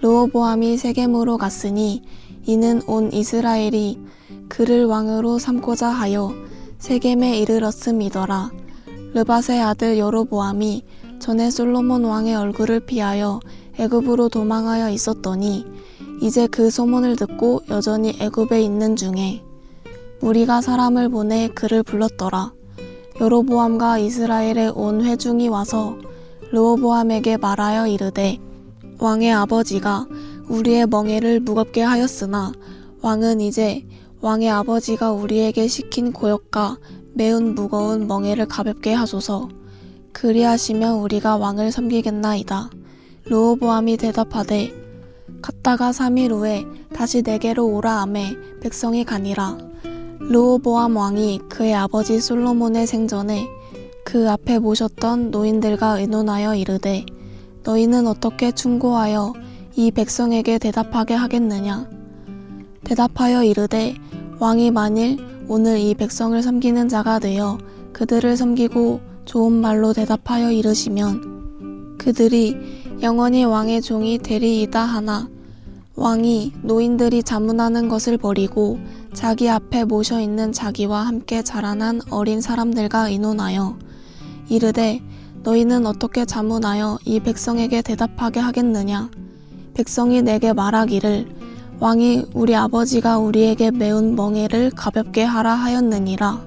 르호보암이 세겜으로 갔으니 이는 온 이스라엘이 그를 왕으로 삼고자 하여 세겜에 이르렀음이더라. 르밧의 아들 여로보암이 전에 솔로몬 왕의 얼굴을 피하여 애굽으로 도망하여 있었더니 이제 그 소문을 듣고 여전히 애굽에 있는 중에 무리가 사람을 보내 그를 불렀더라. 여로보암과 이스라엘의 온 회중이 와서 르호보암에게 말하여 이르되 왕의 아버지가 우리의 멍에를 무겁게 하였으나 왕은 이제 왕의 아버지가 우리에게 시킨 고역과 매운 무거운 멍에를 가볍게 하소서. 그리하시면 우리가 왕을 섬기겠나이다. 르호보암이 대답하되 갔다가 3일 후에 다시 내게로 오라 하매 백성이 가니라. 르호보암 왕이 그의 아버지 솔로몬의 생전에 그 앞에 모셨던 노인들과 의논하여 이르되 너희는 어떻게 충고하여 이 백성에게 대답하게 하겠느냐. 대답하여 이르되 왕이 만일 오늘 이 백성을 섬기는 자가 되어 그들을 섬기고 좋은 말로 대답하여 이르시면 그들이 영원히 왕의 종이 되리이다 하나 왕이 노인들이 자문하는 것을 버리고 자기 앞에 모셔있는 자기와 함께 자라난 어린 사람들과 의논하여 이르되 너희는 어떻게 자문하여 이 백성에게 대답하게 하겠느냐. 백성이 내게 말하기를 왕이 우리 아버지가 우리에게 매운 멍에를 가볍게 하라 하였느니라.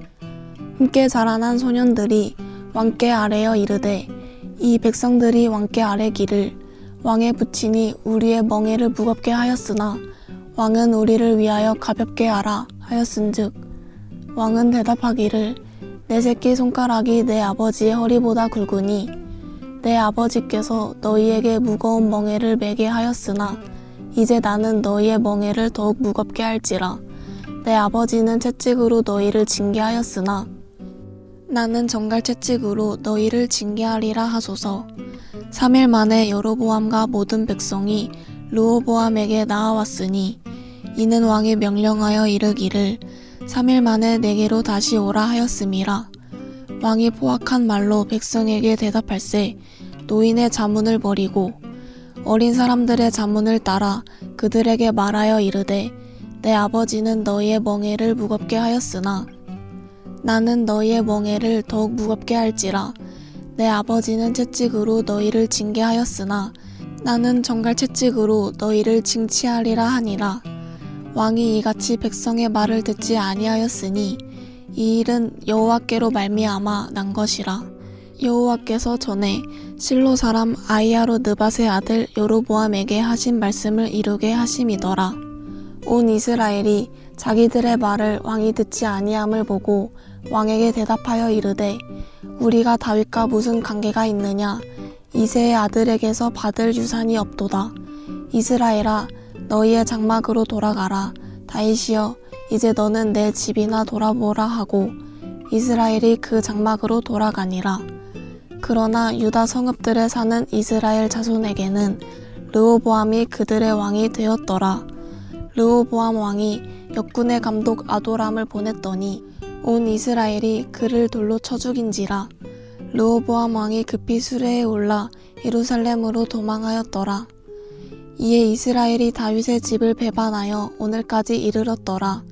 함께 자라난 소년들이 왕께 아뢰어 이르되 이 백성들이 왕께 아뢰기를 왕의 부친이 우리의 멍에를 무겁게 하였으나 왕은 우리를 위하여 가볍게 하라 하였은즉 왕은 대답하기를 내 새끼 손가락이 내 아버지의 허리보다 굵으니 내 아버지께서 너희에게 무거운 멍에를 매게 하였으나 이제 나는 너희의 멍에를 더욱 무겁게 할지라. 내 아버지는 채찍으로 너희를 징계하였으나 나는 정갈 채찍으로 너희를 징계하리라 하소서. 3일 만에 여로보암과 모든 백성이 르호보암에게 나아왔으니 이는 왕이 명령하여 이르기를 3일 만에 내게로 다시 오라 하였음이라. 왕이 포악한 말로 백성에게 대답할세 노인의 자문을 버리고 어린 사람들의 자문을 따라 그들에게 말하여 이르되 내 아버지는 너희의 멍에를 무겁게 하였으나 나는 너희의 멍에를 더욱 무겁게 할지라. 내 아버지는 채찍으로 너희를 징계하였으나 나는 정갈 채찍으로 너희를 징치하리라 하니라. 왕이 이같이 백성의 말을 듣지 아니하였으니 이 일은 여호와께로 말미암아 난 것이라. 여호와께서 전에 실로 사람 아히야로 느밧의 아들 여로보암에게 하신 말씀을 이루게 하심이더라. 온 이스라엘이 자기들의 말을 왕이 듣지 아니함을 보고 왕에게 대답하여 이르되 우리가 다윗과 무슨 관계가 있느냐. 이새의 아들에게서 받을 유산이 없도다. 이스라엘아 너희의 장막으로 돌아가라. 다윗이여 이제 너는 내 집이나 돌아보라 하고 이스라엘이 그 장막으로 돌아가니라. 그러나 유다 성읍들에 사는 이스라엘 자손에게는 르호보암이 그들의 왕이 되었더라. 르호보암 왕이 역군의 감독 아도람을 보냈더니 온 이스라엘이 그를 돌로 쳐 죽인지라. 르호보암 왕이 급히 수레에 올라 예루살렘으로 도망하였더라. 이에 이스라엘이 다윗의 집을 배반하여 오늘까지 이르렀더라.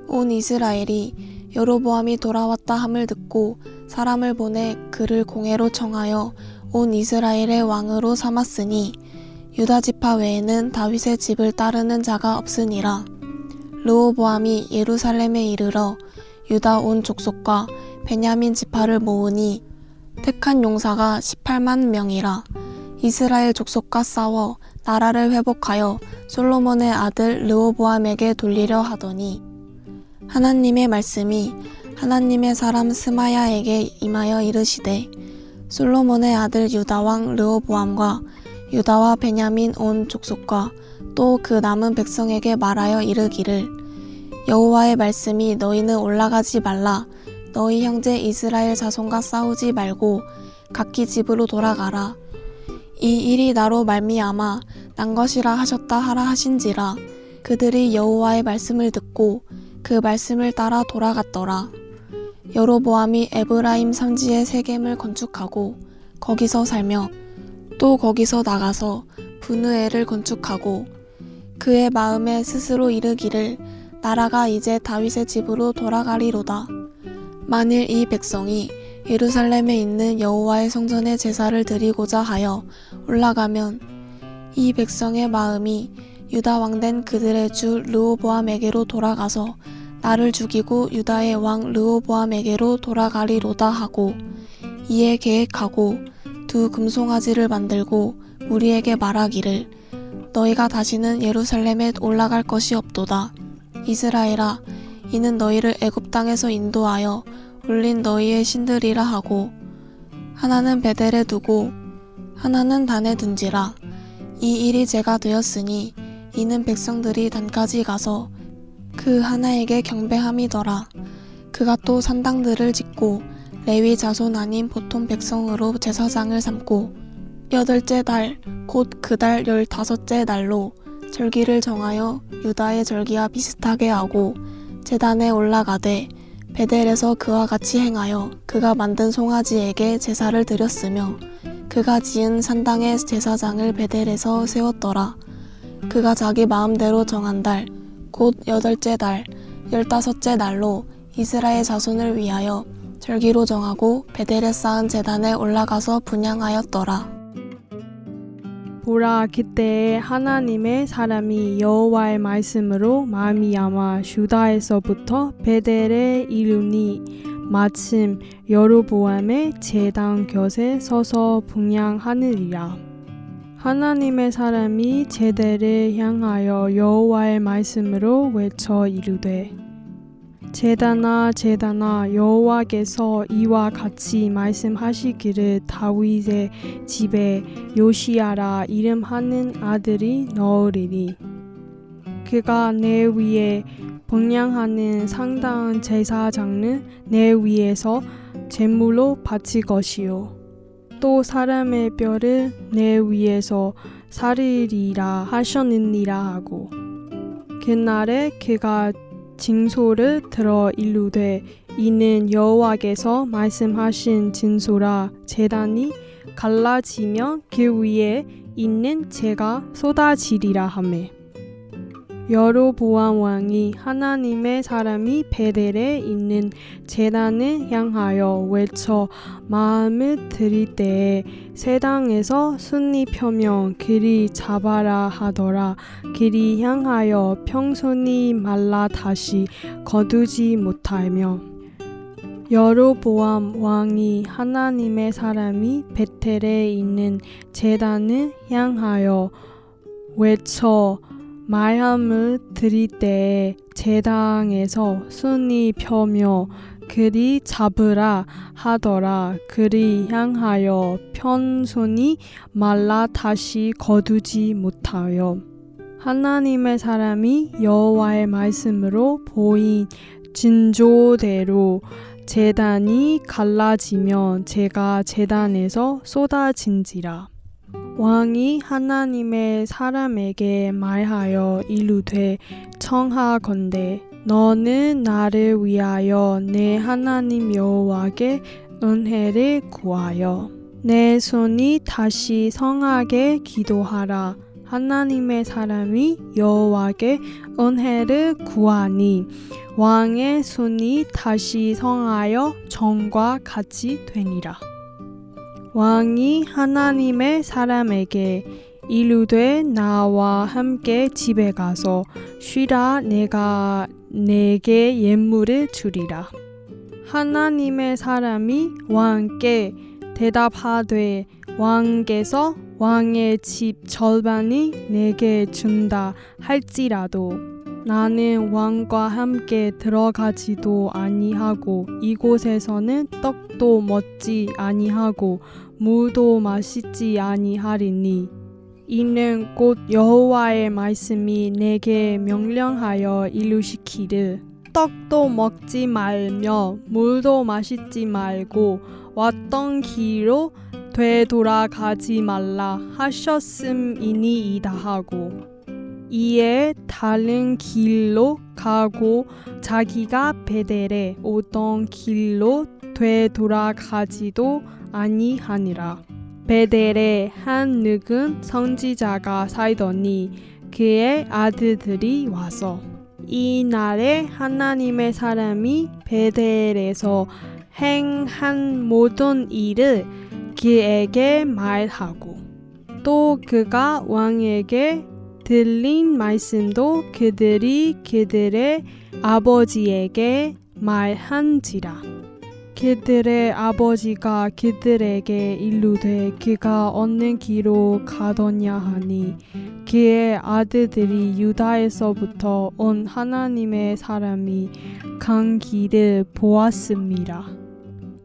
온 이스라엘이 여로보암이 돌아왔다 함을 듣고 사람을 보내 그를 공회로 청하여 온 이스라엘의 왕으로 삼았으니 유다 지파 외에는 다윗의 집을 따르는 자가 없으니라. 르호보암이 예루살렘에 이르러 유다 온 족속과 베냐민 지파를 모으니 택한 용사가 18만 명이라. 이스라엘 족속과 싸워 나라를 회복하여 솔로몬의 아들 르호보암에게 돌리려 하더니 하나님의 말씀이 하나님의 사람 스마야에게 임하여 이르시되 솔로몬의 아들 유다왕 르호보암과 유다와 베냐민 온 족속과 또 그 남은 백성에게 말하여 이르기를 여호와의 말씀이 너희는 올라가지 말라. 너희 형제 이스라엘 자손과 싸우지 말고 각기 집으로 돌아가라. 이 일이 나로 말미암아 난 것이라 하셨다 하라 하신지라. 그들이 여호와의 말씀을 듣고 그 말씀을 따라 돌아갔더라. 여로보암이 에브라임 산지에 세겜을 건축하고 거기서 살며 또 거기서 나가서 분우엘을 건축하고 그의 마음에 스스로 이르기를 나라가 이제 다윗의 집으로 돌아가리로다. 만일 이 백성이 예루살렘에 있는 여호와의 성전에 제사를 드리고자 하여 올라가면 이 백성의 마음이 유다 왕된 그들의 주 르호보암에게로 돌아가서 나를 죽이고 유다의 왕 르호보암에게로 돌아가리로다 하고 이에 계획하고 두 금송아지를 만들고 무리에게 말하기를 너희가 다시는 예루살렘에 올라갈 것이 없도다. 이스라엘아, 이는 너희를 애굽 땅에서 인도하여 올린 너희의 신들이라 하고 하나는 베델에 두고 하나는 단에 둔지라. 이 일이 제가 되었으니 이는 백성들이 단까지 가서 그 하나에게 경배함이더라. 그가 또 산당들을 짓고 레위 자손 아닌 보통 백성으로 제사장을 삼고 8째 달 곧 그 달 15째 날로 절기를 정하여 유다의 절기와 비슷하게 하고 제단에 올라가되 베델에서 그와 같이 행하여 그가 만든 송아지에게 제사를 드렸으며 그가 지은 산당의 제사장을 베델에서 세웠더라. 그가 자기 마음대로 정한 달 곧 8째 달 15째 날로 이스라엘 자손을 위하여 절기로 정하고 베델에 쌓은 제단에 올라가서 분향하였더라. 보라, 그때에 하나님의 사람이 여호와의 말씀으로 말미암아 유다에서부터 베델에 이르니 마침 여로보암의 제단 곁에 서서 분향하느니라. 하나님의 사람이 제단을 향하여 여호와의 말씀으로 외쳐 이르되 제단아 제단아, 여호와께서 이와 같이 말씀하시기를 다윗의 집에 요시야라 이름하는 아들이 넣으리니 그가 내 위에 분향하는 상당 제사장은 내 위에서 제물로 바칠 것이요 또 사람의 뼈를 내 위에서 사르리라 하셨느니라 하고 그날에 그가 징소를 들어 이르되 이는 여호와께서 말씀하신 징소라. 제단이 갈라지면 그 위에 있는 재가 쏟아지리라 하매 여로보암 왕이 하나님의 사람이 베델에 있는 제단을 향하여 외쳐 마음을 들일 때에 세당에서 순이 펴면 그리 잡아라 하더라. 그리 향하여 평손이 말라 다시 거두지 못하며 여로보암 왕이 하나님의 사람이 베텔에 있는 제단을 향하여 외쳐 말함을 드릴 때에 제당에서 순이 펴며 그리 잡으라 하더라. 그리 향하여 편손이 말라 다시 거두지 못하여 하나님의 사람이 여호와의 말씀으로 보인 징조대로 제단이 갈라지면 재가 제단에서 쏟아진지라. 왕이 하나님의 사람에게 말하여 이르되 청하건대 너는 나를 위하여 내 하나님 여호와께 은혜를 구하여 내 손이 다시 성하게 기도하라. 하나님의 사람이 여호와께 은혜를 구하니 왕의 손이 다시 성하여 전과 같이 되니라. 왕이 하나님의 사람에게 이르되 나와 함께 집에 가서 쉬라. 내가 내게 예물을 주리라. 하나님의 사람이 왕께 대답하되 왕께서 왕의 집 절반이 내게 준다 할지라도 나는 왕과 함께 들어가지도 아니하고 이곳에서는 떡도 먹지 아니하고 물도 마시지 아니하리니 이는 곧 여호와의 말씀이 내게 명령하여 이루시기를 떡도 먹지 말며 물도 마시지 말고 왔던 길로 되돌아가지 말라 하셨음이니이다 하고 이에 다른 길로 가고 자기가 베델에 오던 길로 되돌아가지도 아니하니라. 베델에 한 늙은 선지자가 살더니 그의 아들들이 와서 이날에 하나님의 사람이 베델에서 행한 모든 일을 그에게 말하고 또 그가 왕에게 들린 말씀도 그들이 그들의 아버지에게 말한지라. 그들의 아버지가 그들에게 이르되 그가 어느 길로 가더냐 하니 그의 아들들이 유다에서부터 온 하나님의 사람이 간 길을 보았습니다.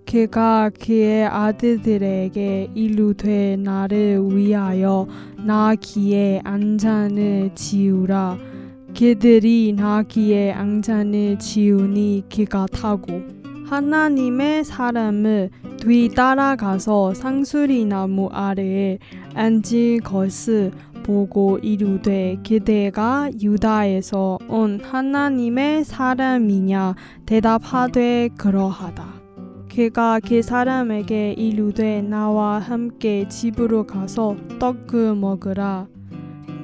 그가 그의 아들들에게 이르되 나를 위하여 나귀의 안장을 지우라. 그들이 나귀의 안장을 지우니 그가 타고 하나님의 사람을 뒤따라가서 상수리 나무 아래에 앉은 것을 보고 이르되 그대가 유다에서 온 하나님의 사람이냐 대답하되 그러하다. 그가 그 사람에게 이르되 나와 함께 집으로 가서 떡을 먹으라.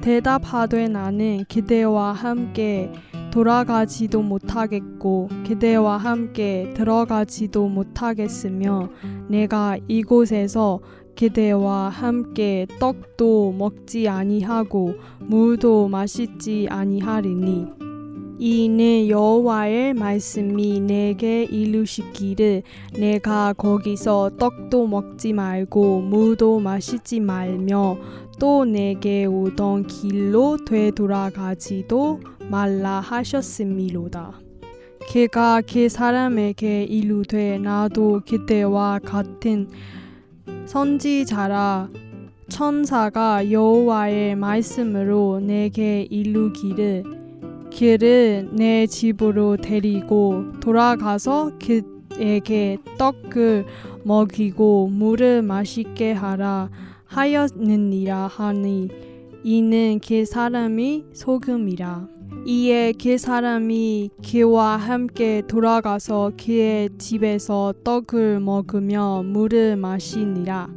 대답하되 나는 그대와 함께 돌아가지도 못하겠고 그대와 함께 들어가지도 못하겠으며 내가 이곳에서 그대와 함께 떡도 먹지 아니하고 물도 마시지 아니하리니 이는 여호와의 말씀이 내게 이르시기를 내가 거기서 떡도 먹지 말고 물도 마시지 말며 또 내게 오던 길로 되돌아가지도 말라 하셨음이로다. 그가 그 사람에게 이르되 나도 그대와 같은 선지자라. 천사가 여호와의 말씀으로 내게 이르기를 그를 내 집으로 데리고 돌아가서 그에게 떡을 먹이고 물을 마시게 하라 하였느니라 하니 이는 그 사람이 속음이라. 이에 그 사람이 그와 함께 돌아가서 그의 집에서 떡을 먹으며 물을 마시니라.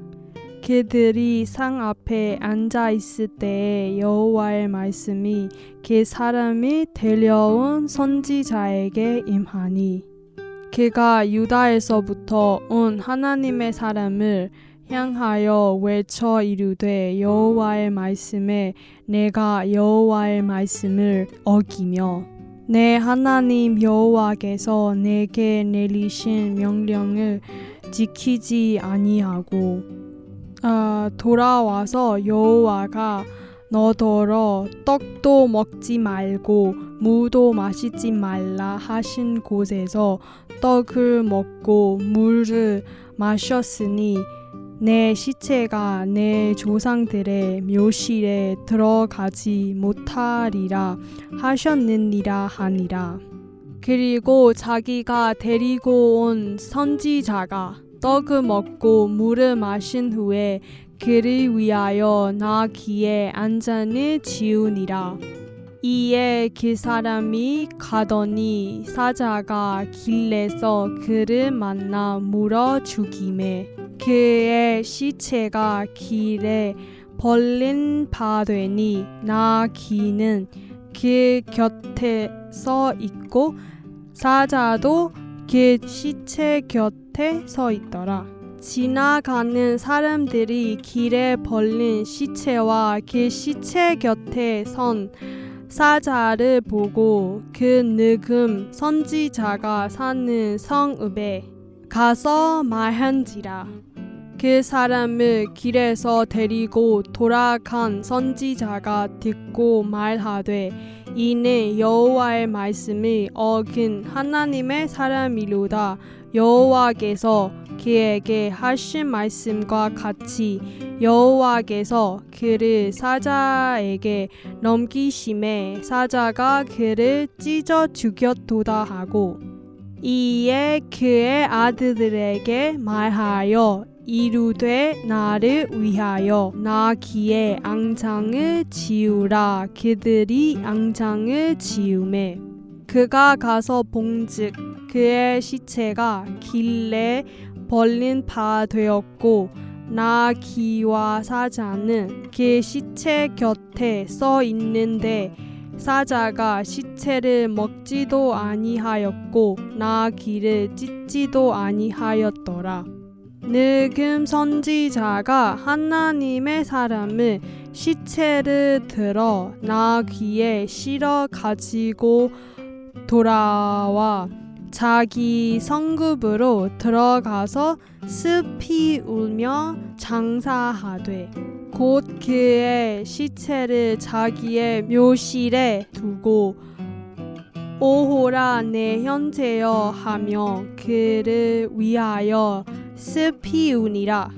그들이 상 앞에 앉아 있을 때에 여호와의 말씀이 그 사람이 데려온 선지자에게 임하니 그가 유다에서부터 온 하나님의 사람을 향하여 외쳐 이르되 여호와의 말씀에 내가 여호와의 말씀을 어기며 내 하나님 여호와께서 내게 내리신 명령을 지키지 아니하고 돌아와서 여호와가 너더러 떡도 먹지 말고 물도 마시지 말라 하신 곳에서 떡을 먹고 물을 마셨으니 내 시체가 내 조상들의 묘실에 들어가지 못하리라 하셨느니라 하니라. 그리고 자기가 데리고 온 선지자가 떡을 먹고 물을 마신 후에 그를 위하여 나귀의 안장을 지우니라. 이에 그 사람이 가더니 사자가 길에서 그를 만나 물어 죽이매 그의 시체가 길에 벌린 바 되니 나귀는 그 곁에 서 있고 사자도 그 시체 곁에 서 있더라. 지나가는 사람들이 길에 벌린 시체와 그 시체 곁에 선 사자를 보고 그 늙은 선지자가 사는 성읍에 가서 말한지라. 그 사람을 길에서 데리고 돌아간 선지자가 듣고 말하되 이는 여호와의 말씀을 어긴 하나님의 사람이로다. 여호와께서 그에게 하신 말씀과 같이 여호와께서 그를 사자에게 넘기심에 사자가 그를 찢어 죽였도다 하고 이에 그의 아들들에게 말하여 이르되 나를 위하여 나귀의 앙장을 지우라. 그들이 앙장을 지우매 그가 가서 본즉 그의 시체가 길에 벌린 바 되었고 나귀와 사자는 그 시체 곁에 서 있는데 사자가 시체를 먹지도 아니하였고 나귀를 찢지도 아니하였더라. 늙은 선지자가 하나님의 사람을 시체를 들어 나귀에 실어 가지고 돌아와 자기 성읍으로 들어가서 슬피 울며 장사하되 곧 그의 시체를 자기의 묘실에 두고 오호라 내 형제여 하며 그를 위하여 슬피 우니라.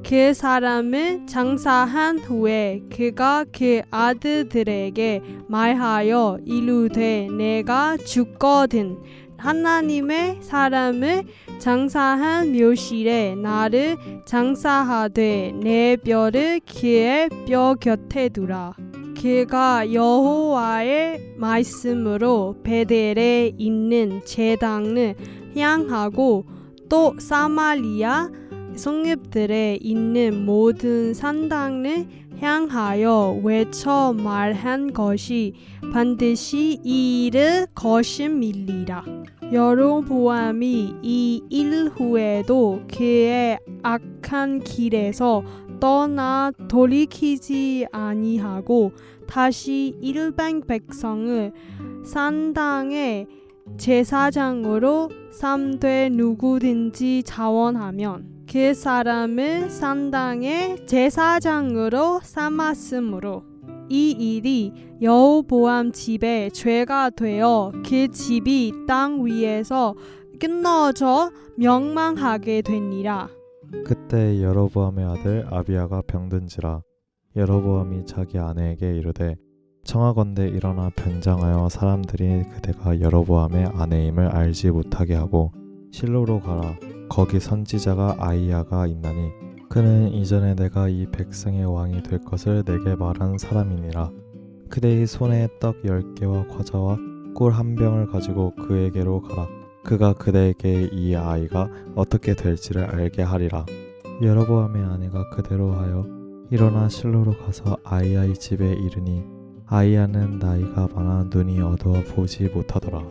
그 사람은 장사한 후에 그가 그 아들들에게 말하여 이르되 내가 죽거든 하나님의 사람을 장사한 묘실에 나를 장사하되 내 뼈를 그의 뼈 곁에 두라. 그가 여호와의 말씀으로 베델에 있는 제단을 향하고 또 사마리아 성읍들에 있는 모든 산당을 향하여 외쳐 말한 것이 반드시 이를 것임이리라. 여로보암이 이 일 후에도 그의 악한 길에서 떠나 돌이키지 아니하고 다시 일반 백성을 산당의 제사장으로 삼되 누구든지 자원하면 그 사람을 산당의 제사장으로 삼았으므로 이 일이 여호보암 집에 죄가 되어 그 집이 땅 위에서 끊어져 멸망하게 되니라. 그때 여로보암의 아들 아비야가 병든지라. 여로보암이 자기 아내에게 이르되 청하건대 일어나 변장하여 사람들이 그대가 여로보암의 아내임을 알지 못하게 하고 실로로 가라. 거기 선지자가 아이야가 있나니 그는 이전에 내가 이 백성의 왕이 될 것을 내게 말한 사람이니라. 그대의 손에 떡 10개와 과자와 꿀 1병을 가지고 그에게로 가라. 그가 그대에게 이 아이가 어떻게 될지를 알게 하리라. 여로보암의 아내가 그대로 하여 일어나 실로로 가서 아이야의 집에 이르니 아이야는 나이가 많아 눈이 어두워 보지 못하더라.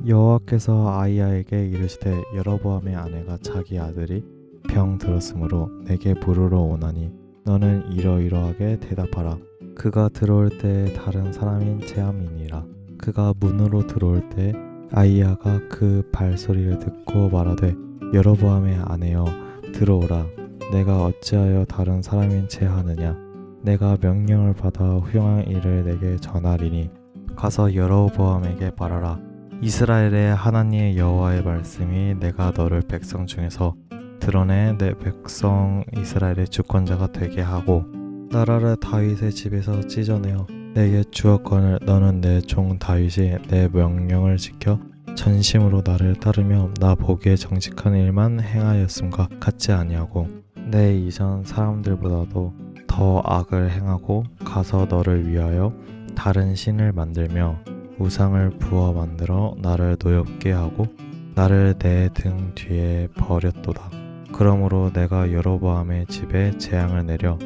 여호와께서 아이야에게 이르시되 여로보암의 아내가 자기 아들이 병 들었으므로 내게 부르러 오나니 너는 이러이러하게 대답하라. 그가 들어올 때에 다른 사람인 제함이니라. 그가 문으로 들어올 때 아이야가 그 발소리를 듣고 말하되 여로보암의 아내여 들어오라. 내가 어찌하여 다른 사람인 채 하느냐. 내가 명령을 받아 훌륭한 일을 내게 전하리니 가서 여로보암에게 말하라. 이스라엘의 하나님 여호와의 말씀이 내가 너를 백성 중에서 드러내 내 백성 이스라엘의 주권자가 되게 하고 나라를 다윗의 집에서 찢어내어 내게 주었거늘 너는 내 종 다윗이 내 명령을 지켜 전심으로 나를 따르며 나 보기에 정직한 일만 행하였음과 같지 아니하고 내 이전 사람들보다도 더 악을 행하고 가서 너를 위하여 다른 신을 만들며 우상을 부어 만들어 나를 노엽게 하고 나를 내 등 뒤에 버렸도다. 그러므로 내가 여로보암의 집에 재앙을 내려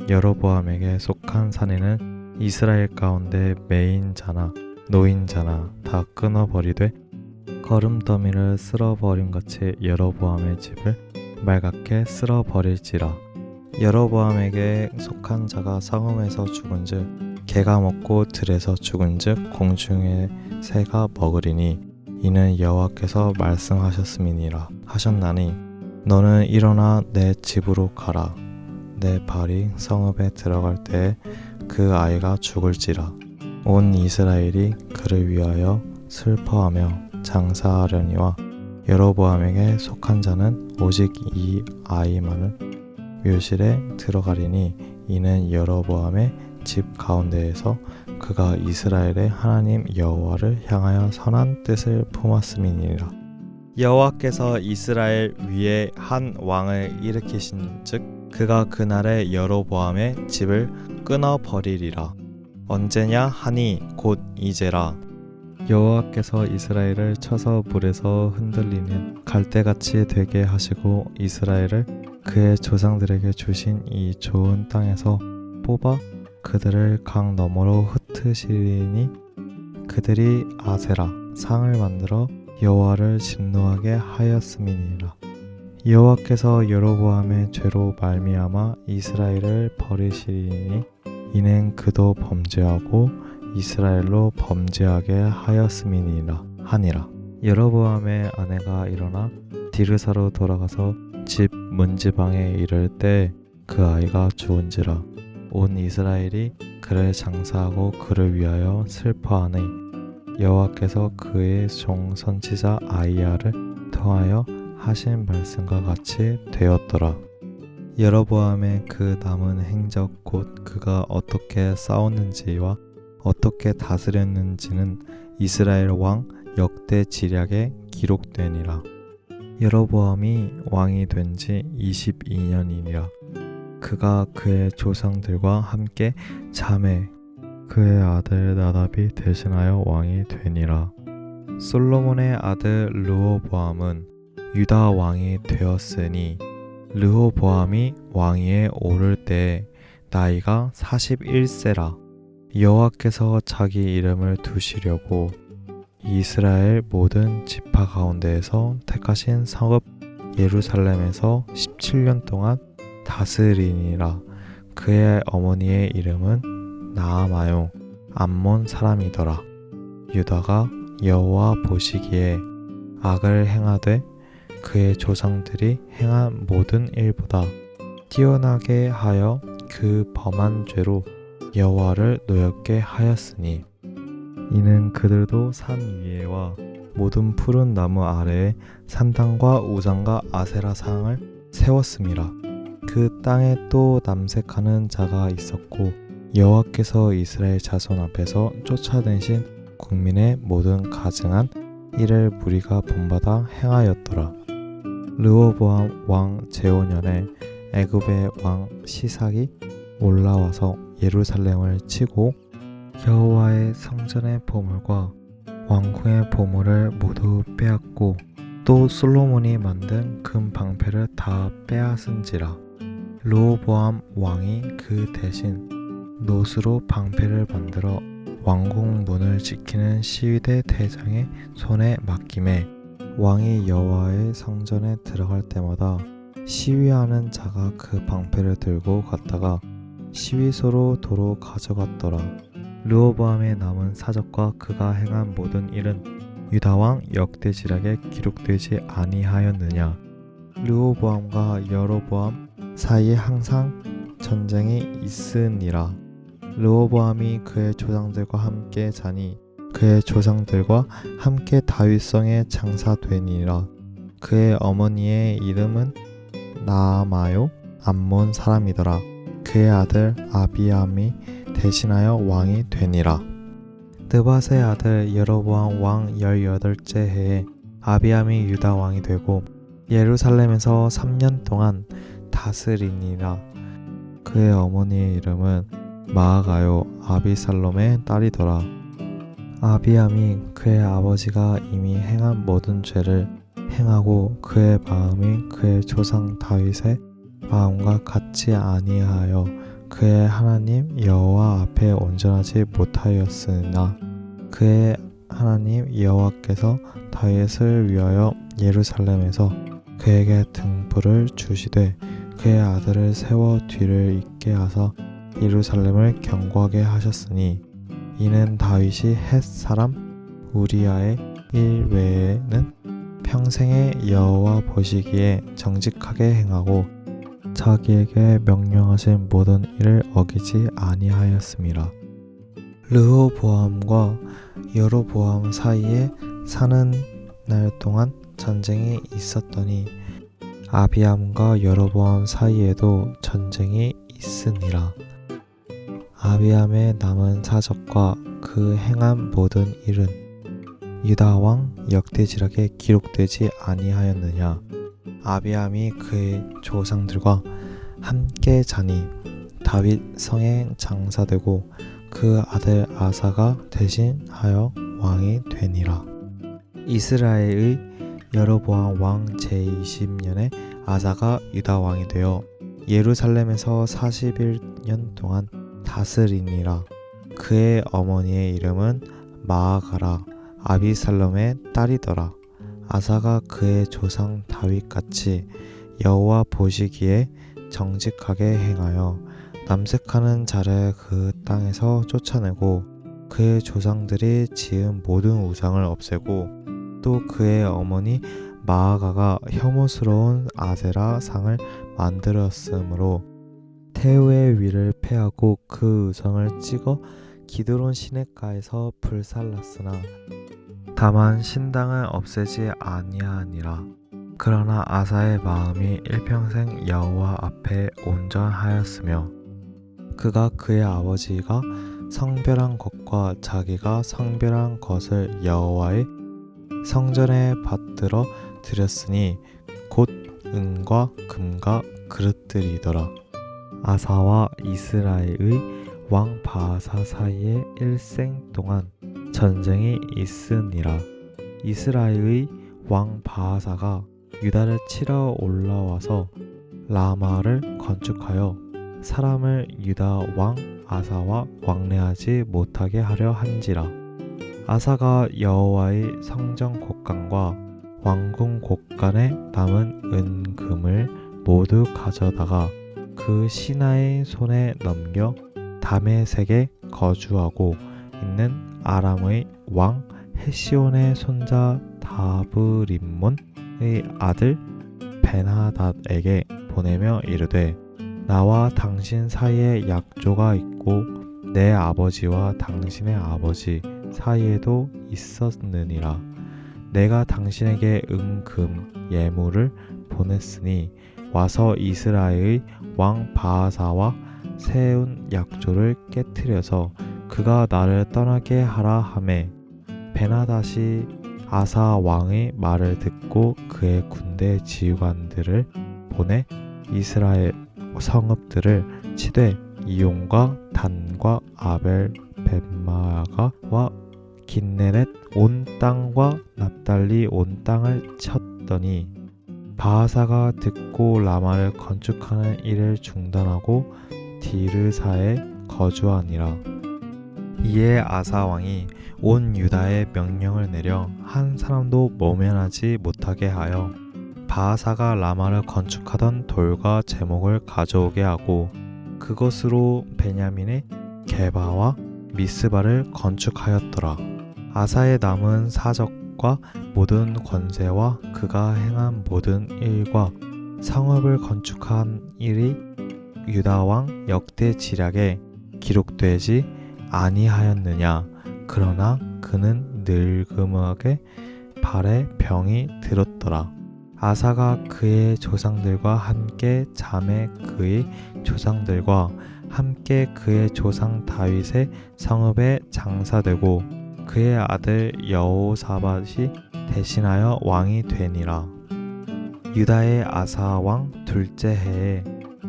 여로보암에게 속한 산에는 이스라엘 가운데 매인 자나 노인 자나 다 끊어버리되 거름더미를 쓸어버림같이 여로보암의 집을 맑게 쓸어버릴지라. 여로보암에게 속한 자가 성읍에서 죽은즉 개가 먹고 들에서 죽은즉 공중의 새가 먹으리니 이는 여호와께서 말씀하셨음이니라 하셨나니 너는 일어나 내 집으로 가라. 내 발이 성읍에 들어갈 때에 그 아이가 죽을지라. 온 이스라엘이 그를 위하여 슬퍼하며 장사하려니와 여로보암에게 속한 자는 오직 이 아이만을 묘실에 들어가리니 이는 여로보암의 집 가운데에서 그가 이스라엘의 하나님 여호와를 향하여 선한 뜻을 품었음이니라. 여호와께서 이스라엘 위에 한 왕을 일으키신즉 그가 그날에 여로보암의 집을 끊어버리리라. 언제냐 하니 곧 이제라. 여호와께서 이스라엘을 쳐서 물에서 흔들리는 갈대같이 되게 하시고 이스라엘을 그의 조상들에게 주신 이 좋은 땅에서 뽑아 그들을 강 너머로 흩으시리니 그들이 아세라 상을 만들어 여호와를 진노하게 하였음이니라. 여호와께서 여로보암의 죄로 말미암아 이스라엘을 버리시리니 이는 그도 범죄하고 이스라엘로 범죄하게 하였음이니라 하니라. 여로보암의 아내가 일어나 디르사로 돌아가서 집 문지방에 이를 때 그 아이가 죽은지라. 온 이스라엘이 그를 장사하고 그를 위하여 슬퍼하니 여호와께서 그의 종 선지자 아이야를 통하여 하신 말씀과 같이 되었더라. 여로보암의 그 남은 행적 곧 그가 어떻게 싸웠는지와 어떻게 다스렸는지는 이스라엘 왕 역대 지략에 기록되니라. 여로보암이 왕이 된 지 22년이니라. 그가 그의 조상들과 함께 잠에 그의 아들 나답이 대신하여 왕이 되니라. 솔로몬의 아들 르호보암은 유다 왕이 되었으니 르호보암이 왕위에 오를 때에 나이가 41세라. 여호와께서 자기 이름을 두시려고 이스라엘 모든 지파 가운데에서 택하신 성읍 예루살렘에서 17년 동안 다스리니라. 그의 어머니의 이름은 나아마요 암몬 사람이더라. 유다가 여호와 보시기에 악을 행하되 그의 조상들이 행한 모든 일보다 뛰어나게 하여 그 범한 죄로 여호와를 노엽게 하였으니 이는 그들도 산 위에와 모든 푸른 나무 아래에 산당과 우상과 아세라 상을 세웠음이라. 그 땅에 또 남색하는 자가 있었고 여호와께서 이스라엘 자손 앞에서 쫓아내신 국민의 모든 가증한 일을 무리가 본받아 행하였더라. 르호보암 왕 제5년에 애굽의 왕 시삭이 올라와서 예루살렘을 치고 여호와의 성전의 보물과 왕궁의 보물을 모두 빼앗고 또 솔로몬이 만든 금 방패를 다 빼앗은지라. 르호보암 왕이 그 대신 노스로 방패를 만들어 왕궁 문을 지키는 시위대 대장의 손에 맡김에 왕이 여호와의 성전에 들어갈 때마다 시위하는 자가 그 방패를 들고 갔다가 시위소로 도로 가져갔더라. 르호보암의 남은 사적과 그가 행한 모든 일은 유다왕 역대지략에 기록되지 아니하였느냐. 르호보암과 여로보암 사이에 항상 전쟁이 있으니라. 르호보암이 그의 조상들과 함께 자니 그의 조상들과 함께 다윗성에 장사되니라. 그의 어머니의 이름은 나아마요 암몬 사람이더라. 그의 아들 아비암이 대신하여 왕이 되니라. 느밧의 아들 여로보암 왕 18째 해에 아비암이 유다 왕이 되고 예루살렘에서 3년 동안 다스리니라. 그의 어머니의 이름은 마아가요 아비살롬의 딸이더라. 아비암이 그의 아버지가 이미 행한 모든 죄를 행하고 그의 마음이 그의 조상 다윗의 마음과 같지 아니하여 그의 하나님 여호와 앞에 온전하지 못하였으나 그의 하나님 여호와께서 다윗을 위하여 예루살렘에서 그에게 등불을 주시되 그의 아들을 세워 뒤를 잇게 하사 예루살렘을 견고하게 하셨으니 이는 다윗이 헷 사람 우리아의 일 외에는 평생에 여호와 보시기에 정직하게 행하고 자기에게 명령하신 모든 일을 어기지 아니하였음이라. 르호보암과 여로보암 사이에 사는 날 동안 전쟁이 있었더니 아비암과 여로보암 사이에도 전쟁이 있으니라. 아비암의 남은 사적과 그 행한 모든 일은 유다 왕 역대지략에 기록되지 아니하였느냐. 아비암이 그의 조상들과 함께 자니 다윗 성에 장사되고 그 아들 아사가 대신하여 왕이 되니라. 이스라엘의 여로보암 왕 제20년에 아사가 유다 왕이 되어 예루살렘에서 41년 동안 다스리니라. 그의 어머니의 이름은 마아가라 아비살롬의 딸이더라. 아사가 그의 조상 다윗같이 여호와 보시기에 정직하게 행하여 남색하는 자를 그 땅에서 쫓아내고 그의 조상들이 지은 모든 우상을 없애고 또 그의 어머니 마아가가 혐오스러운 아세라 상을 만들었으므로 태우의 위를 패하고 그 우상을 찍어 기드론 시냇가에서 불살랐으나 다만 신당을 없애지 아니하니라. 그러나 아사의 마음이 일평생 여호와 앞에 온전하였으며 그가 그의 아버지가 성별한 것과 자기가 성별한 것을 여호와의 성전에 받들어 드렸으니 곧 은과 금과 그릇들이더라. 아사와 이스라엘의 왕 바하사 사이에 일생 동안 전쟁이 있으니라. 이스라엘의 왕 바하사가 유다를 치러 올라와서 라마를 건축하여 사람을 유다 왕 아사와 왕래하지 못하게 하려 한지라. 아사가 여호와의 성전 곳간과 왕궁 곳간에 남은 은금을 모두 가져다가 그 신하의 손에 넘겨 다메섹에 거주하고 있는 아람의 왕 헤시온의 손자 다브림몬의 아들 벤하닷에게 보내며 이르되 나와 당신 사이에 약조가 있고 내 아버지와 당신의 아버지 사이에도 있었느니라. 내가 당신에게 은금 예물을 보냈으니 와서 이스라엘의 왕 바하사와 세운 약조를 깨뜨려서 그가 나를 떠나게 하라 하매 베나닷이 아사 왕의 말을 듣고 그의 군대 지휘관들을 보내 이스라엘 성읍들을 치되 이용과 단과 아벨 벳마가와 긴네렛 온 땅과 납달리 온 땅을 쳤더니 바하사가 듣고 라마를 건축하는 일을 중단하고 디르사에 거주하니라. 이에 아사 왕이 온 유다에 명령을 내려 한 사람도 모면하지 못하게 하여 바하사가 라마를 건축하던 돌과 제목을 가져오게 하고 그것으로 베냐민의 게바와 미스바를 건축하였더라. 아사의 남은 사적과 모든 권세와 그가 행한 모든 일과 성읍을 건축한 일이 유다 왕 역대 지략에 기록되지 아니하였느냐. 그러나 그는 늙음하게 발에 병이 들었더라. 아사가 그의 조상들과 함께 잠에 그의 조상들과 함께 그의 조상 다윗의 성읍에 장사되고 그의 아들 여호사밧이 대신하여 왕이 되니라. 유다의 아사 왕 둘째 해에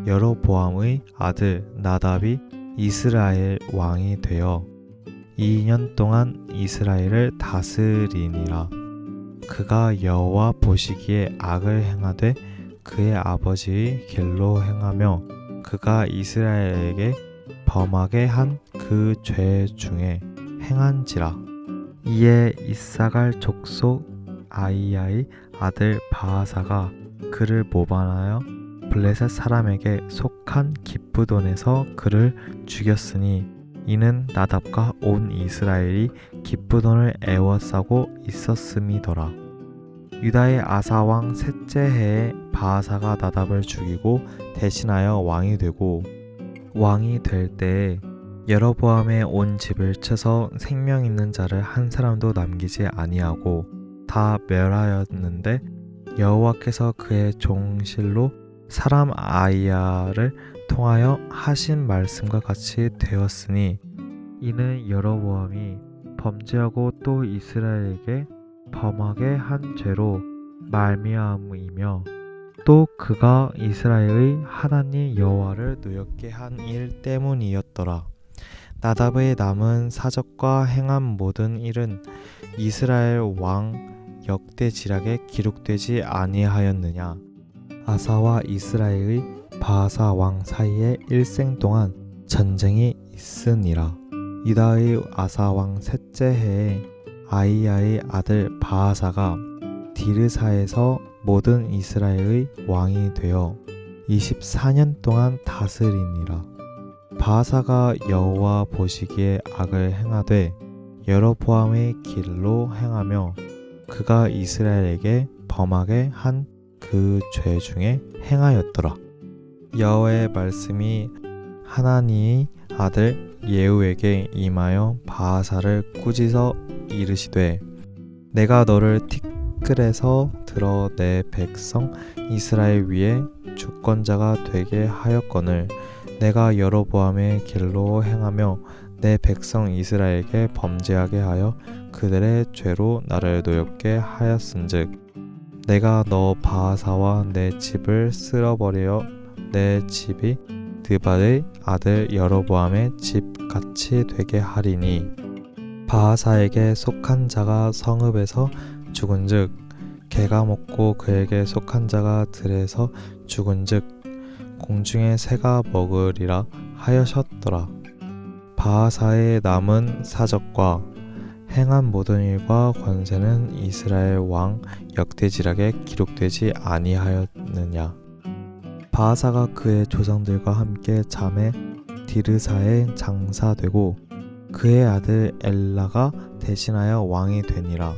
여로보암의 아들 나답이 이스라엘 왕이 되어 2년 동안 이스라엘을 다스리니라. 그가 여호와 보시기에 악을 행하되 그의 아버지의 길로 행하며 그가 이스라엘에게 범하게 한 그 죄 중에 행한지라. 이에 이사갈 족속 아이야의 아들 바하사가 그를 모반하여 블레셋 사람에게 속한 기브돈에서 그를 죽였으니 이는 나답과 온 이스라엘이 기브돈을 애워싸고 있었음이더라. 유다의 아사 왕 셋째 해에 바하사가 나답을 죽이고 대신하여 왕이 되고 왕이 될 때에 여로보암의 온 집을 쳐서 생명 있는 자를 한 사람도 남기지 아니하고 다 멸하였는데 여호와께서 그의 종실로 사람 아이야를 통하여 하신 말씀과 같이 되었으니 이는 여로보암이 범죄하고 또 이스라엘에게 범하게 한 죄로 말미암이며 또 그가 이스라엘의 하나님 여호와를 노엽게 한 일 때문이었더라. 나답의 남은 사적과 행한 모든 일은 이스라엘 왕 역대 지략에 기록되지 아니하였느냐. 아사와 이스라엘의 바하사 왕 사이에 일생 동안 전쟁이 있으니라. 유다의 아사 왕 셋째 해에 아이야의 아들 바하사가 디르사에서 모든 이스라엘의 왕이 되어 24년 동안 다스리니라. 바하사가 여호와 보시기에 악을 행하되 여로보암의 길로 행하며 그가 이스라엘에게 범하게 한 그 죄 중에 행하였더라. 여호와의 말씀이 하나니의 아들 예후에게 임하여 바하사를 꾸짖어 이르시되 내가 너를 티끌에서 들어 내 백성 이스라엘 위에 주권자가 되게 하였거늘 내가 여로보암의 길로 행하며 내 백성 이스라엘에게 범죄하게 하여 그들의 죄로 나를 노엽게 하였은즉 내가 너 바하사와 내 집을 쓸어버려 내 집이 느밧의 아들 여로보암의 집 같이 되게 하리니 바하사에게 속한 자가 성읍에서 죽은즉 개가 먹고 그에게 속한 자가 들에서 죽은즉 공중의 새가 먹으리라 하셨더라. 바하사의 남은 사적과 행한 모든 일과 권세는 이스라엘 왕 역대지락에 기록되지 아니하였느냐. 바하사가 그의 조상들과 함께 잠에 디르사에 장사되고 그의 아들 엘라가 대신하여 왕이 되니라.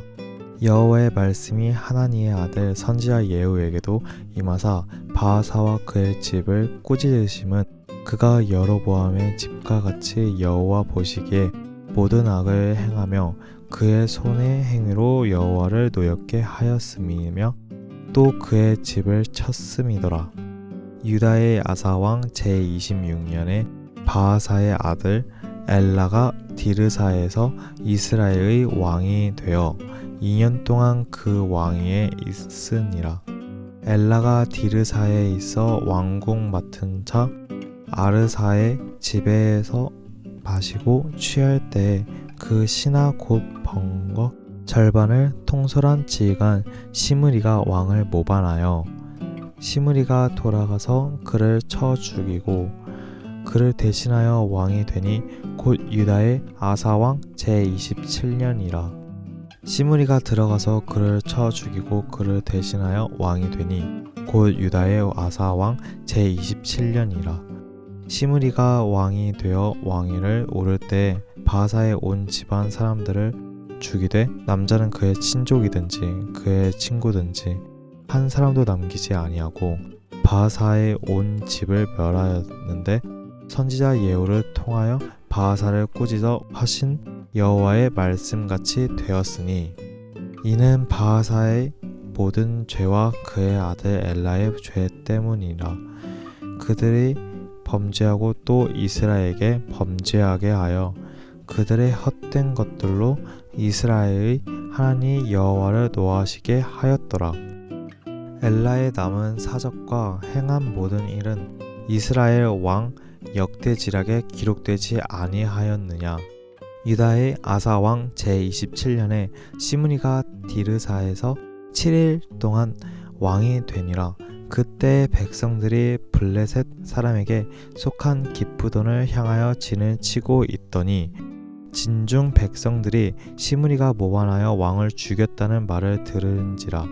여호와의 말씀이 하나니의 아들 선지자 예후에게도 임하사 바하사와 그의 집을 꾸짖으심은 그가 여로보암의 집과 같이 여호와 보시기에 모든 악을 행하며 그의 손의 행위로 여호와를 노엽게 하였음이며 또 그의 집을 쳤음이더라. 유다의 아사왕 제26년에 바하사의 아들 엘라가 디르사에서 이스라엘의 왕이 되어 2년 동안 그 왕위에 있으니라. 엘라가 디르사에 있어 왕궁 맡은 차 아르사의 집에서 마시고 취할 때에 그 신하 곧 번거 절반을 통솔한 지휘관 시므리가 왕을 모반하여 시므리가 돌아가서 그를 쳐 죽이고 그를 대신하여 왕이 되니 곧 유다의 아사왕 제27년이라. 시므리가 들어가서 그를 쳐 죽이고 그를 대신하여 왕이 되니 곧 유다의 아사왕 제27년이라. 시므리가 왕이 되어 왕위를 오를 때 바하사의 온 집안 사람들을 죽이되 남자는 그의 친족이든지 그의 친구든지 한 사람도 남기지 아니하고 바하사의 온 집을 멸하였는데 선지자 예후를 통하여 바하사를 꾸짖어 하신 여호와의 말씀같이 되었으니 이는 바하사의 모든 죄와 그의 아들 엘라의 죄 때문이라. 그들이 범죄하고 또 이스라엘에게 범죄하게 하여 그들의 헛된 것들로 이스라엘의 하나님 여호와를 노하시게 하였더라. 엘라의 남은 사적과 행한 모든 일은 이스라엘 왕 역대지락에 기록되지 아니하였느냐. 유다의 아사 왕 제27년에 시므리가 디르사에서 7일 동안 왕이 되니라. 그때 백성들이 블레셋 사람에게 속한 기프돈을 향하여 진을 치고 있더니 진중 백성들이 시므리가 모반하여 왕을 죽였다는 말을 들은지라.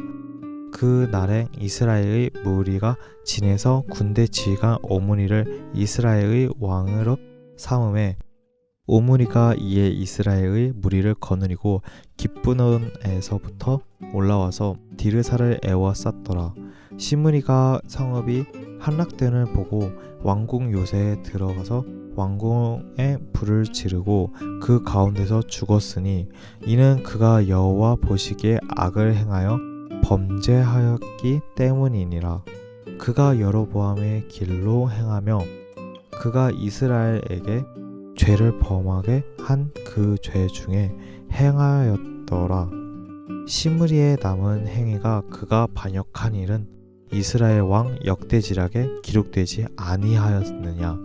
그 날에 이스라엘의 무리가 진에서 군대 지휘관 오므리를 이스라엘의 왕으로 삼음에 오므리가 이에 이스라엘의 무리를 거느리고 기브논에서부터 올라와서 디르사를 에워쌌더라. 시므리가 성읍이 함락됨을 보고 왕궁 요새에 들어가서 왕궁에 불을 지르고 그 가운데서 죽었으니 이는 그가 여호와 보시기에 악을 행하여 범죄하였기 때문이니라. 그가 여로보암의 길로 행하며 그가 이스라엘에게 죄를 범하게 한 그 죄 중에 행하였더라. 시므리의 남은 행위가 그가 반역한 일은 이스라엘 왕 역대지락에 기록되지 아니하였느냐.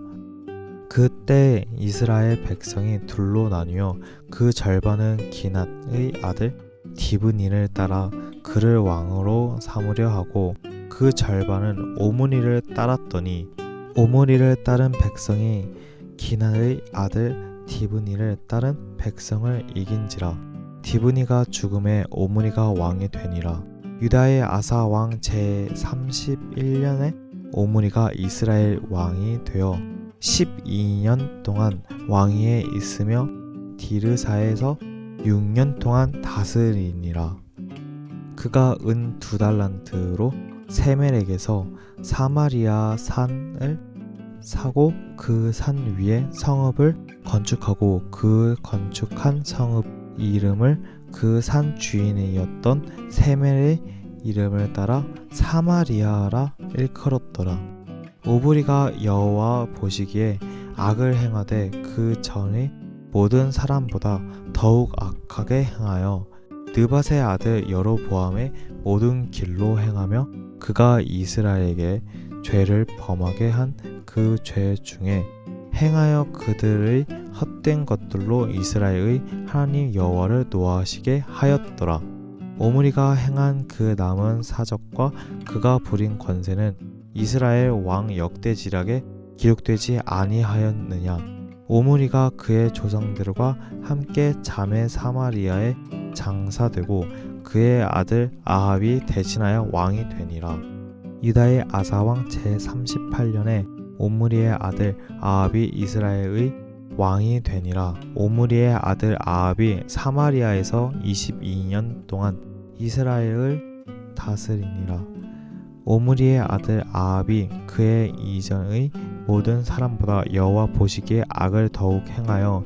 그때 이스라엘 백성이 둘로 나뉘어 그 절반은 기낫의 아들 디브닌을 따라 그를 왕으로 삼으려 하고 그 절반은 오므리를 따랐더니 오므리를 따른 백성이 기나의 아들 디브니를 따른 백성을 이긴지라. 디브니가 죽음에 오므리가 왕이 되니라. 유다의 아사 왕 제 31년에 오므리가 이스라엘 왕이 되어 12년 동안 왕위에 있으며 디르사에서 6년 동안 다스리니라. 그가 은 2달란트로 세멜에게서 사마리아 산을 사고 그 산 위에 성읍을 건축하고 그 건축한 성읍 이름을 그 산 주인이었던 세멜의 이름을 따라 사마리아라 일컬었더라. 오므리가 여호와 보시기에 악을 행하되 그 전의 모든 사람보다 더욱 악하게 행하여 느밧의 아들 여로보암의 모든 길로 행하며 그가 이스라엘에게 죄를 범하게 한 그 죄 중에 행하여 그들의 헛된 것들로 이스라엘의 하나님 여호와를 노하시게 하였더라. 오므리가 행한 그 남은 사적과 그가 부린 권세는 이스라엘 왕 역대지략에 기록되지 아니하였느냐. 오므리가 그의 조상들과 함께 자매 사마리아에 장사되고 그의 아들 아합이 대신하여 왕이 되니라. 유다의 아사왕 제38년에 오므리의 아들 아합이 이스라엘의 왕이 되니라. 오므리의 아들 아합이 사마리아에서 22년 동안 이스라엘을 다스리니라. 오므리의 아들 아합이 그의 이전의 모든 사람보다 여호와 보시기에 악을 더욱 행하여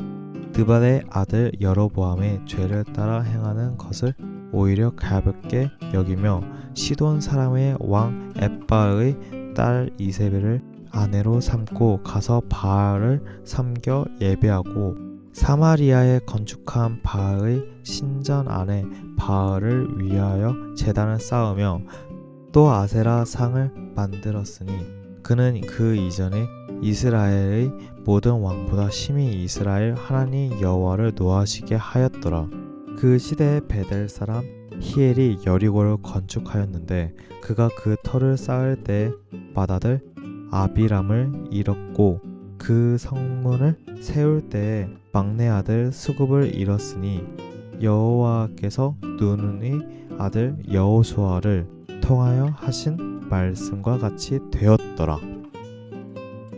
느밧의 아들 여로보암의 죄를 따라 행하는 것을 오히려 가볍게 여기며 시돈 사람의 왕 엣바의 딸 이세벨을 아내로 삼고 가서 바알을 섬겨 예배하고 사마리아에 건축한 바알의 신전 안에 바알을 위하여 제단을 쌓으며 또 아세라 상을 만들었으니 그는 그 이전에 이스라엘의 모든 왕보다 심히 이스라엘 하나님 여호와를 노하시게 하였더라. 그 시대에 베델 사람 히엘이 여리고를 건축하였는데 그가 그 터를 쌓을 때 맏아들 아비람을 잃었고 그 성문을 세울 때에 막내 아들 수굽을 잃었으니 여호와께서 눈의 아들 여호수아를 통하여 하신 말씀과 같이 되었더라.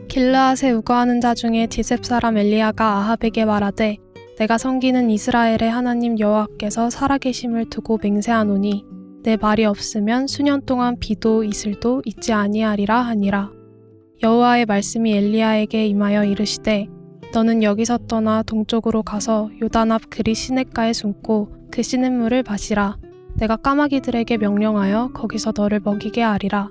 길르앗에 우거하는 자 중에 디셉 사람 엘리야가 아합에게 말하되 내가 섬기는 이스라엘의 하나님 여호와께서 살아계심을 두고 맹세하노니 내 말이 없으면 수년 동안 비도 이슬도 있지 아니하리라 하니라. 여호와의 말씀이 엘리야에게 임하여 이르시되 너는 여기서 떠나 동쪽으로 가서 요단 앞 그리 시냇가에 숨고 그 시냇물을 마시라. 내가 까마귀들에게 명령하여 거기서 너를 먹이게 하리라.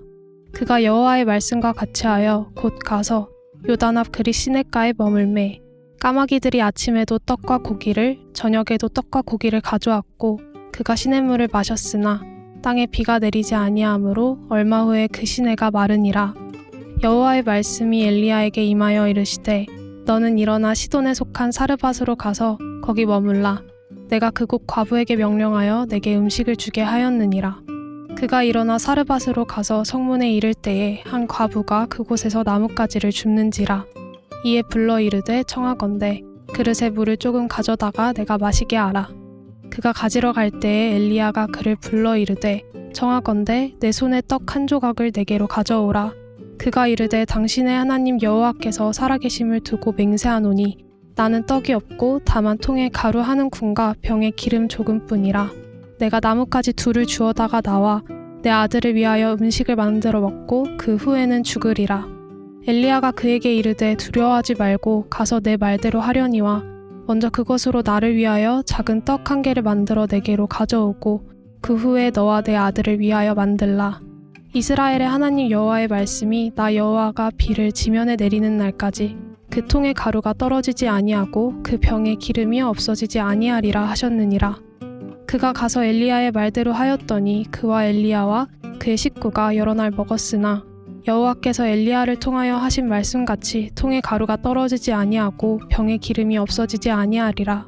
그가 여호와의 말씀과 같이 하여 곧 가서 요단 앞 그리 시냇가에 머물매 까마귀들이 아침에도 떡과 고기를 저녁에도 떡과 고기를 가져왔고 그가 시냇물을 마셨으나 땅에 비가 내리지 아니하므로 얼마 후에 그 시내가 마르니라. 여호와의 말씀이 엘리야에게 임하여 이르시되 너는 일어나 시돈에 속한 사르밧으로 가서 거기 머물라. 내가 그곳 과부에게 명령하여 내게 음식을 주게 하였느니라. 그가 일어나 사르밧으로 가서 성문에 이를 때에 한 과부가 그곳에서 나뭇가지를 줍는지라. 이에 불러 이르되 청하건대 그릇에 물을 조금 가져다가 내가 마시게 하라. 그가 가지러 갈 때에 엘리야가 그를 불러 이르되 청하건대 내 손에 떡 한 조각을 내게로 가져오라. 그가 이르되 당신의 하나님 여호와께서 살아계심을 두고 맹세하노니 나는 떡이 없고 다만 통에 가루 한 움큼과 병에 기름 조금뿐이라. 내가 나뭇가지 둘을 주워다가 나와 내 아들을 위하여 음식을 만들어 먹고 그 후에는 죽으리라. 엘리야가 그에게 이르되 두려워하지 말고 가서 내 말대로 하려니와 먼저 그것으로 나를 위하여 작은 떡 한 개를 만들어 내게로 가져오고 그 후에 너와 내 아들을 위하여 만들라. 이스라엘의 하나님 여호와의 말씀이 나 여호와가 비를 지면에 내리는 날까지 그 통에 가루가 떨어지지 아니하고 그 병에 기름이 없어지지 아니하리라 하셨느니라. 그가 가서 엘리야의 말대로 하였더니 그와 엘리야와 그의 식구가 여러 날 먹었으나 여호와께서 엘리야를 통하여 하신 말씀같이 통에 가루가 떨어지지 아니하고 병에 기름이 없어지지 아니하리라.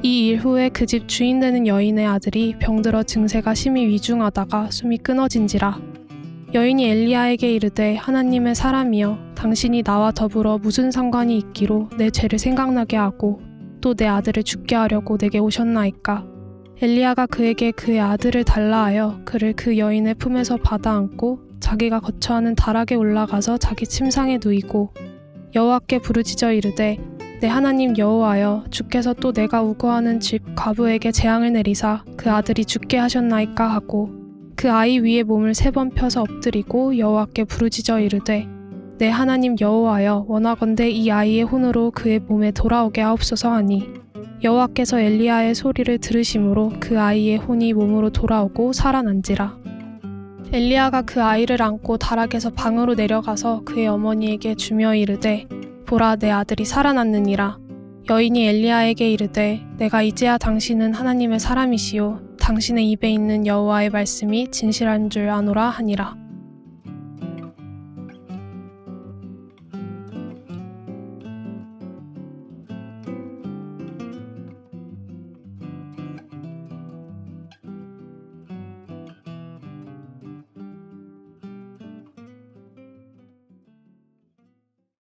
이 일 후에 그 집 주인 되는 여인의 아들이 병들어 증세가 심히 위중하다가 숨이 끊어진지라. 여인이 엘리야에게 이르되 하나님의 사람이여 당신이 나와 더불어 무슨 상관이 있기로 내 죄를 생각나게 하고 또 내 아들을 죽게 하려고 내게 오셨나이까. 엘리야가 그에게 그의 아들을 달라 하여 그를 그 여인의 품에서 받아 안고 자기가 거처하는 다락에 올라가서 자기 침상에 누이고 여호와께 부르짖어 이르되 내 하나님 여호와여 주께서 또 내가 우거하는 집 과부에게 재앙을 내리사 그 아들이 죽게 하셨나이까 하고 그 아이 위에 몸을 3번 펴서 엎드리고 여호와께 부르짖어 이르되 내 하나님 여호와여 원하건대 이 아이의 혼으로 그의 몸에 돌아오게 하옵소서 하니 여호와께서 엘리야의 소리를 들으심으로 그 아이의 혼이 몸으로 돌아오고 살아난지라. 엘리야가 그 아이를 안고 다락에서 방으로 내려가서 그의 어머니에게 주며 이르되 보라 내 아들이 살아났느니라. 여인이 엘리야에게 이르되 내가 이제야 당신은 하나님의 사람이시요 당신의 입에 있는 여호와의 말씀이 진실한 줄 아노라 하니라.